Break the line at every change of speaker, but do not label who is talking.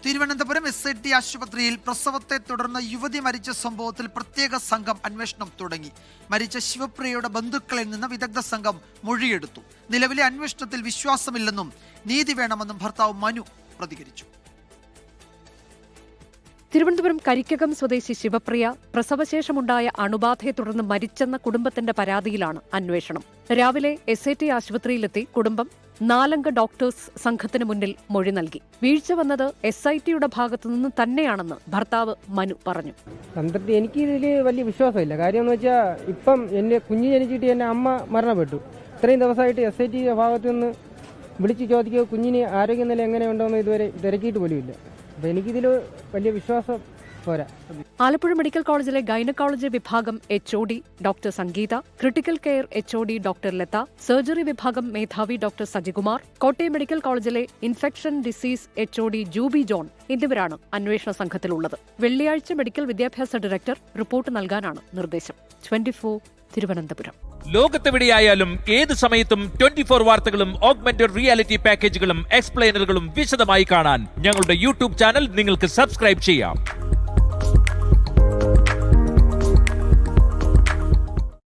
Thiruvananthapuram SIT ആശുപത്രിയിൽ പ്രസവത്തെ തുടർന്ന് യുവതി മരിച്ച സംഭവത്തിൽ പ്രത്യേക സംഘം അന്വേഷണം തുടങ്ങി. മരിച്ച ശിവപ്രിയയുടെ ബന്ധുക്കളിൽ നിന്ന് വിദഗ്ധ സംഘം മൊഴിയെടുത്തു. നിലവിലെ അന്വേഷണത്തിൽ വിശ്വാസമില്ലെന്നും നീതി വേണമെന്നും ഭർത്താവ് മനു പ്രതികരിച്ചു.
തിരുവനന്തപുരം കരിക്കകം സ്വദേശി ശിവപ്രിയ പ്രസവശേഷമുണ്ടായ അണുബാധയെ തുടർന്ന് മരിച്ചെന്ന കുടുംബത്തിന്റെ പരാതിയിലാണ് അന്വേഷണം. രാവിലെ SIT ആശുപത്രിയിലെത്തി കുടുംബം 4 അംഗ ഡോക്ടേഴ്സ് സംഘത്തിന് മുന്നിൽ മൊഴി നൽകി. വീഴ്ച വന്നത് SITയുടെ ഭാഗത്തുനിന്ന് തന്നെയാണെന്ന് ഭർത്താവ് മനു പറഞ്ഞു.
എനിക്ക് ഇതിൽ വലിയ വിശ്വാസമില്ല. കാര്യം എന്ന് വെച്ചാൽ ഇപ്പം എന്റെ കുഞ്ഞ് ജനിച്ചിട്ട് എന്റെ അമ്മ മരണപ്പെട്ടു. ഇത്രയും ദിവസമായിട്ട് SIT ഭാഗത്തു നിന്ന് വിളിച്ചു ചോദിക്കുക കുഞ്ഞിന് ആരോഗ്യനില എങ്ങനെയുണ്ടോയെന്ന് ഇതുവരെ തിരക്കിയിട്ട് പോലുമില്ല. അപ്പം എനിക്കിതിൽ വലിയ വിശ്വാസം പോരാ.
ആലപ്പുഴ മെഡിക്കൽ കോളേജിലെ ഗൈനക്കോളജി വിഭാഗം HOD doctor Sangeetha, critical care HOD doctor Latha, surgery വിഭാഗം മേധാവി ഡോക്ടർ സജികുമാർ, കോട്ടയം മെഡിക്കൽ കോളേജിലെ infection disease HOD Jubi John എന്നിവരാണ് അന്വേഷണ സംഘത്തിലുള്ളത്. വെള്ളിയാഴ്ച മെഡിക്കൽ വിദ്യാഭ്യാസ ഡയറക്ടർ റിപ്പോർട്ട് നൽകാനാണ് നിർദ്ദേശം. 24 തിരുവനന്തപുരം.
ലോകത്തെവിടെയായാലും ഏത് സമയത്തും 24 വാർത്തകളും ഓഗ്മെന്റഡ് റിയാലിറ്റി പാക്കേജുകളും എക്സ്പ്ലെയിനറുകളും വിശദമായി കാണാൻ ഞങ്ങളുടെ YouTube ചാനൽ നിങ്ങൾക്ക് സബ്സ്ക്രൈബ് ചെയ്യാം.